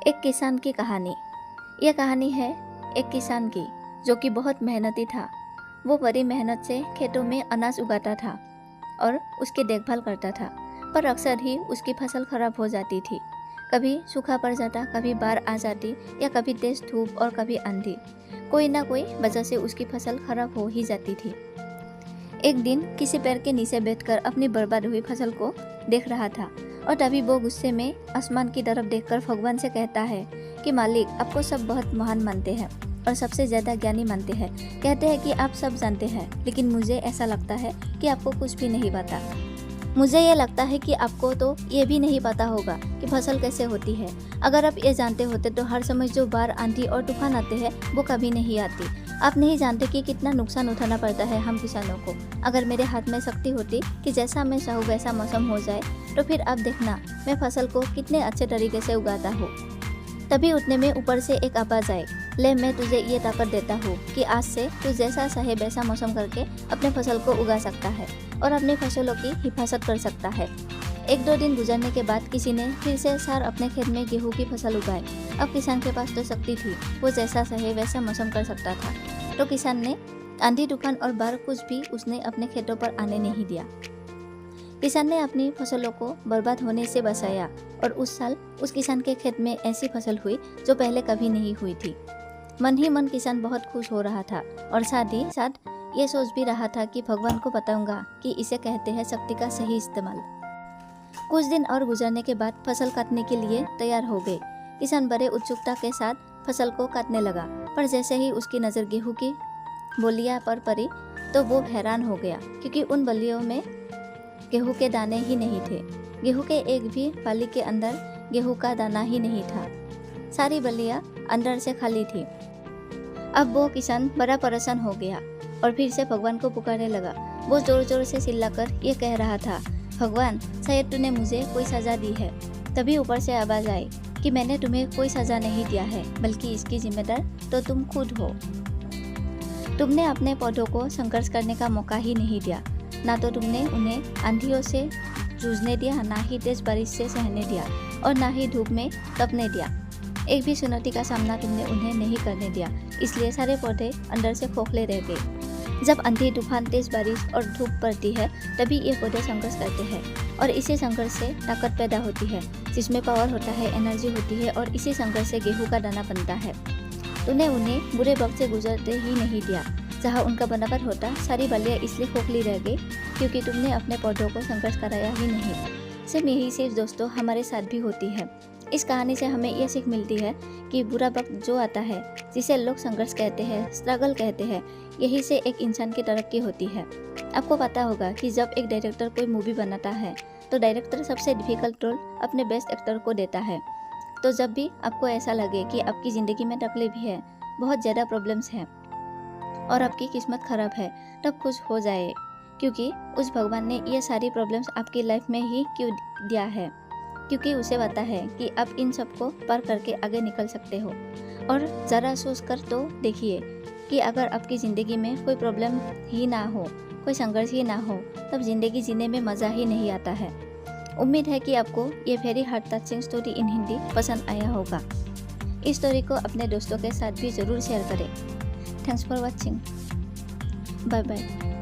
एक किसान की कहानी। यह कहानी है एक किसान की जो कि बहुत मेहनती था। वो बड़ी मेहनत से खेतों में अनाज उगाता था और उसकी देखभाल करता था, पर अक्सर ही उसकी फसल खराब हो जाती थी। कभी सूखा पड़ जाता, कभी बाढ़ आ जाती या कभी तेज धूप और कभी आंधी। कोई ना कोई वजह से उसकी फसल खराब हो ही जाती थी। एक दिन किसी पेड़ के नीचे बैठकर अपनी बर्बाद हुई फसल को देख रहा था और तभी वो गुस्से में आसमान की तरफ देखकर भगवान से कहता है कि मालिक, आपको सब बहुत महान मानते हैं और सबसे ज़्यादा ज्ञानी मानते हैं। कहते हैं कि आप सब जानते हैं, लेकिन मुझे ऐसा लगता है कि आपको कुछ भी नहीं पता। मुझे ये लगता है कि आपको तो ये भी नहीं पता होगा कि फसल कैसे होती है। अगर आप ये जानते होते तो हर समय जो बाढ़, आंधी और तूफान आते हैं वो कभी नहीं आती। आप नहीं जानते कि कितना नुकसान उठाना पड़ता है हम किसानों को। अगर मेरे हाथ में शक्ति होती कि जैसा मैं चाहूँ वैसा मौसम हो जाए, तो फिर आप देखना मैं फसल को कितने अच्छे तरीके से उगाता हूँ। तभी उतने में ऊपर से एक आवाज आए, ले मैं तुझे ये ताकत देता हूँ कि आज से तू जैसा चाहे वैसा मौसम करके अपने फसल को उगा सकता है और अपनी फसलों की हिफाजत कर सकता है। एक दो दिन गुजरने के बाद किसी ने फिर से सार अपने खेत में गेहूं की फसल उगाई। अब किसान के पास तो शक्ति थी, वो जैसा चाहे वैसा मौसम कर सकता था। तो किसान ने आंधी, तूफान और बाढ़ कुछ भी उसने अपने खेतों पर आने नहीं दिया। किसान ने अपनी फसलों को बर्बाद होने से बचाया और उस साल उस किसान के खेत में ऐसी फसल हुई जो पहले कभी नहीं हुई थी। मन ही मन किसान बहुत खुश हो रहा था और साथ ही साथ ये सोच भी रहा था कि भगवान को बताऊंगा कि इसे कहते हैं शक्ति का सही इस्तेमाल। कुछ दिन और गुजरने के बाद फसल काटने के लिए तैयार हो गए। किसान बड़े उत्सुकता के साथ फसल को काटने लगा, पर जैसे ही उसकी नज़र गेहूं की बोलियां पर पड़ी तो वो हैरान हो गया, क्योंकि उन बल्लियों में गेहूं के दाने ही नहीं थे। गेहूं के एक भी बाली के अंदर गेहूं का दाना ही नहीं था। सारी बल्लियां अंदर से खाली थी। अब वो किसान बड़ा परेशान हो गया और फिर से भगवान को पुकारने लगा। वो जोर जोर से चिल्लाकर ये कह रहा था, भगवान, शायद तूने मुझे कोई सजा दी है। तभी ऊपर से आवाज आई कि मैंने तुम्हें कोई सजा नहीं दिया है, बल्कि इसकी जिम्मेदार तो तुम खुद हो। तुमने अपने पौधों को संघर्ष करने का मौका ही नहीं दिया। ना तो तुमने उन्हें आंधियों से जूझने दिया, ना ही तेज बारिश से सहने दिया और ना ही धूप में तपने दिया। एक भी चुनौती का सामना तुमने उन्हें नहीं करने दिया, इसलिए सारे पौधे अंदर से खोखले रह गए। जब आंधी, तूफान, तेज बारिश और धूप पड़ती है तभी ये पौधे संघर्ष करते हैं और इसी संघर्ष से ताकत पैदा होती है, जिसमें पावर होता है, एनर्जी होती है और इसी संघर्ष से गेहूं का दाना बनता है। तूने उन्हें बुरे वक्त से गुजरते ही नहीं दिया। जहाँ उनका बनावट होता, सारी बल्लियाँ इसलिए खोखली रह गई क्योंकि तुमने अपने पौधों को संघर्ष कराया ही नहीं। सिर्फ यही चीज़ दोस्तों हमारे साथ भी होती है। इस कहानी से हमें यह सीख मिलती है कि बुरा वक्त जो आता है, जिसे लोग संघर्ष कहते हैं, स्ट्रगल कहते हैं, यही से एक इंसान की तरक्की होती है। आपको पता होगा कि जब एक डायरेक्टर कोई मूवी बनाता है तो डायरेक्टर सबसे डिफिकल्ट रोल अपने बेस्ट एक्टर को देता है। तो जब भी आपको ऐसा लगे कि आपकी ज़िंदगी में तकलीफ है, बहुत ज़्यादा प्रॉब्लम्स हैं और आपकी किस्मत खराब है, तब खुश हो जाए, क्योंकि उस भगवान ने ये सारी प्रॉब्लम्स आपकी लाइफ में ही क्यों दिया है, क्योंकि उसे पता है कि आप इन सबको पार करके आगे निकल सकते हो। और ज़रा सोच कर तो देखिए कि अगर आपकी ज़िंदगी में कोई प्रॉब्लम ही ना हो, कोई संघर्ष ही ना हो, तब ज़िंदगी जीने में मज़ा ही नहीं आता है। उम्मीद है कि आपको ये very heart touching story in Hindi पसंद आया होगा। इस स्टोरी को अपने दोस्तों के साथ भी ज़रूर शेयर करें। Thanks for watching. Bye bye.